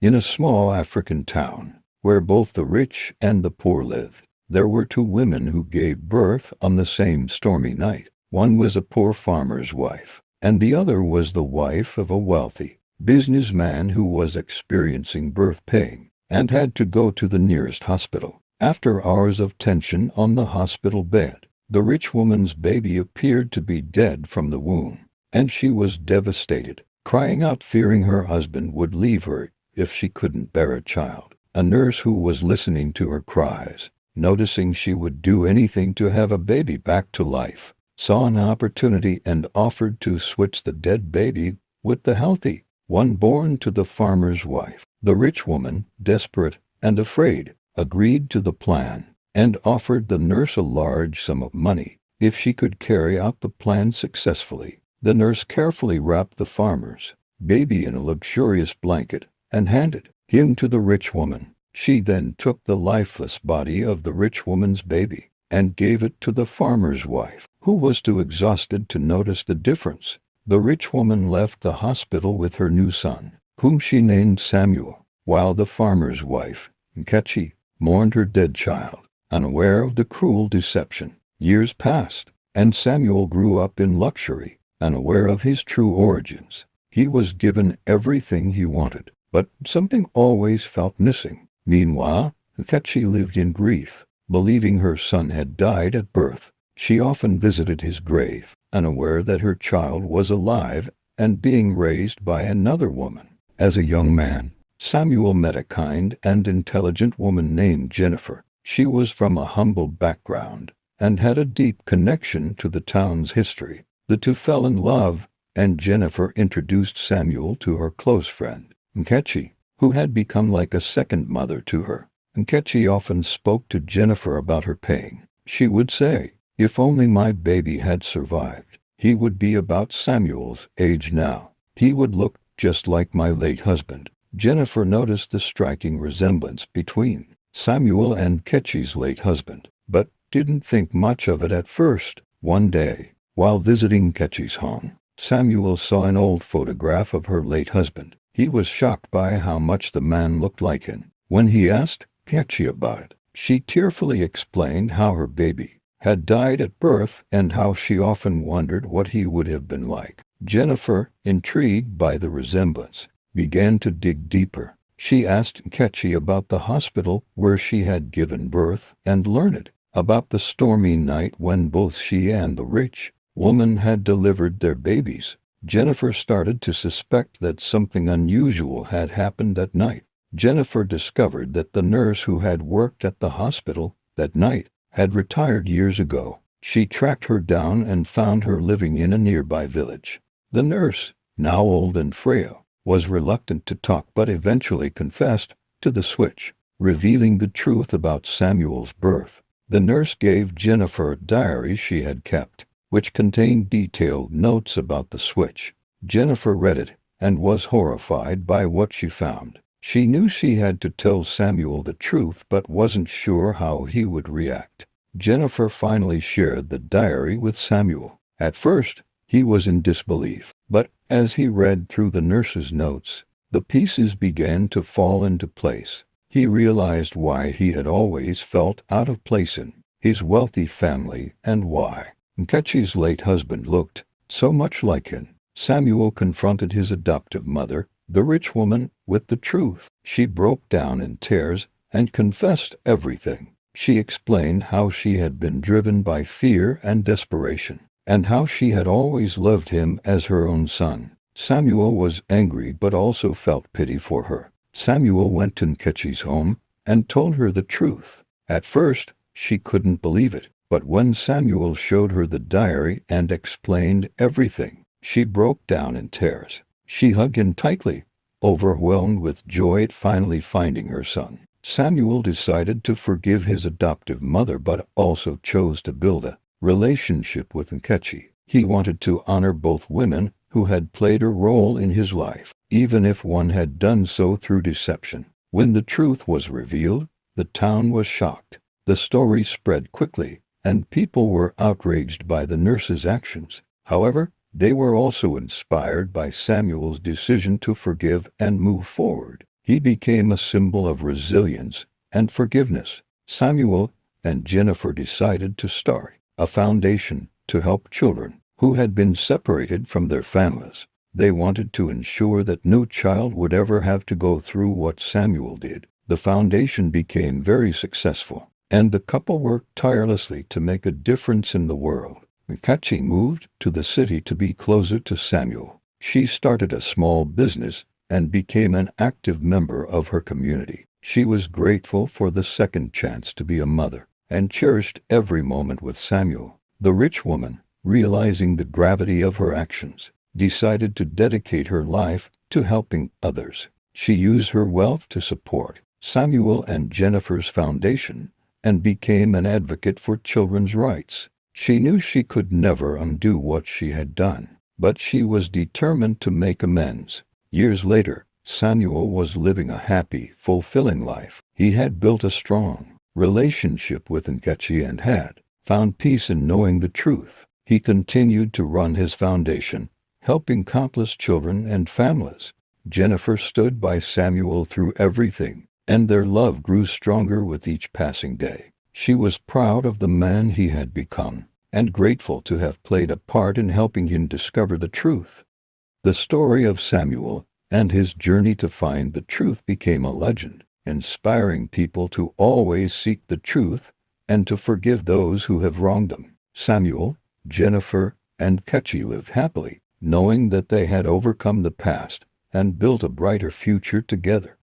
In a small African town, where both the rich and the poor lived, there were two women who gave birth on the same stormy night. One was a poor farmer's wife, and the other was the wife of a wealthy businessman who was experiencing birth pain and had to go to the nearest hospital. After hours of tension on the hospital bed, the rich woman's baby appeared to be dead from the womb, and she was devastated, crying out, fearing her husband would leave her if she couldn't bear a child. A nurse who was listening to her cries, noticing she would do anything to have a baby back to life, saw an opportunity and offered to switch the dead baby with the healthy one born to the farmer's wife. The rich woman, desperate and afraid, agreed to the plan and offered the nurse a large sum of money if she could carry out the plan successfully. The nurse carefully wrapped the farmer's baby in a luxurious blanket and handed him to the rich woman. She then took the lifeless body of the rich woman's baby and gave it to the farmer's wife, who was too exhausted to notice the difference. The rich woman left the hospital with her new son, whom she named Samuel, while the farmer's wife, Nkechi, mourned her dead child, unaware of the cruel deception. Years passed, and Samuel grew up in luxury, unaware of his true origins. He was given everything he wanted, but something always felt missing. Meanwhile, Nkechi lived in grief, believing her son had died at birth. She often visited his grave, unaware that her child was alive and being raised by another woman. As a young man, Samuel met a kind and intelligent woman named Jennifer. She was from a humble background and had a deep connection to the town's history. The two fell in love, and Jennifer introduced Samuel to her close friend, Nkechi, who had become like a second mother to her. Nkechi often spoke to Jennifer about her pain. She would say, "If only my baby had survived, he would be about Samuel's age now. He would look just like my late husband." Jennifer noticed the striking resemblance between Samuel and Nkechi's late husband, but didn't think much of it at first. One day, while visiting Nkechi's home, Samuel saw an old photograph of her late husband. He was shocked by how much the man looked like him. When he asked Nkechi about it, she tearfully explained how her baby had died at birth and how she often wondered what he would have been like. Jennifer, intrigued by the resemblance, began to dig deeper. She asked Nkechi about the hospital where she had given birth and learned about the stormy night when both she and the rich woman had delivered their babies. Jennifer started to suspect that something unusual had happened that night. Jennifer discovered that the nurse who had worked at the hospital that night had retired years ago. She tracked her down and found her living in a nearby village. The nurse, now old and frail, was reluctant to talk but eventually confessed to the switch, revealing the truth about Samuel's birth. The nurse gave Jennifer a diary she had kept, which contained detailed notes about the switch. Jennifer read it and was horrified by what she found. She knew she had to tell Samuel the truth but wasn't sure how he would react. Jennifer finally shared the diary with Samuel. At first, he was in disbelief, but as he read through the nurse's notes, the pieces began to fall into place. He realized why he had always felt out of place in his wealthy family and why Nkechi's late husband looked so much like him. Samuel confronted his adoptive mother, the rich woman, with the truth. She broke down in tears and confessed everything. She explained how she had been driven by fear and desperation, and how she had always loved him as her own son. Samuel was angry but also felt pity for her. Samuel went to Nkechi's home and told her the truth. At first, she couldn't believe it, but when Samuel showed her the diary and explained everything, she broke down in tears. She hugged him tightly, overwhelmed with joy at finally finding her son. Samuel decided to forgive his adoptive mother but also chose to build a relationship with Nkechi. He wanted to honor both women who had played a role in his life, even if one had done so through deception. When the truth was revealed, the town was shocked. The story spread quickly, and people were outraged by the nurse's actions. However, they were also inspired by Samuel's decision to forgive and move forward. He became a symbol of resilience and forgiveness. Samuel and Jennifer decided to start a foundation to help children who had been separated from their families. They wanted to ensure that no child would ever have to go through what Samuel did. The foundation became very successful, and the couple worked tirelessly to make a difference in the world. Nkechi moved to the city to be closer to Samuel. She started a small business and became an active member of her community. She was grateful for the second chance to be a mother and cherished every moment with Samuel. The rich woman, realizing the gravity of her actions, decided to dedicate her life to helping others. She used her wealth to support Samuel and Jennifer's foundation and became an advocate for children's rights. She knew she could never undo what she had done, but she was determined to make amends. Years later, Samuel was living a happy, fulfilling life. He had built a strong relationship with Nkechi and had found peace in knowing the truth. He continued to run his foundation, helping countless children and families. Jennifer stood by Samuel through everything, and their love grew stronger with each passing day. She was proud of the man he had become and grateful to have played a part in helping him discover the truth. The story of Samuel and his journey to find the truth became a legend, inspiring people to always seek the truth and to forgive those who have wronged them. Samuel, Jennifer, and Nkechi lived happily, knowing that they had overcome the past and built a brighter future together.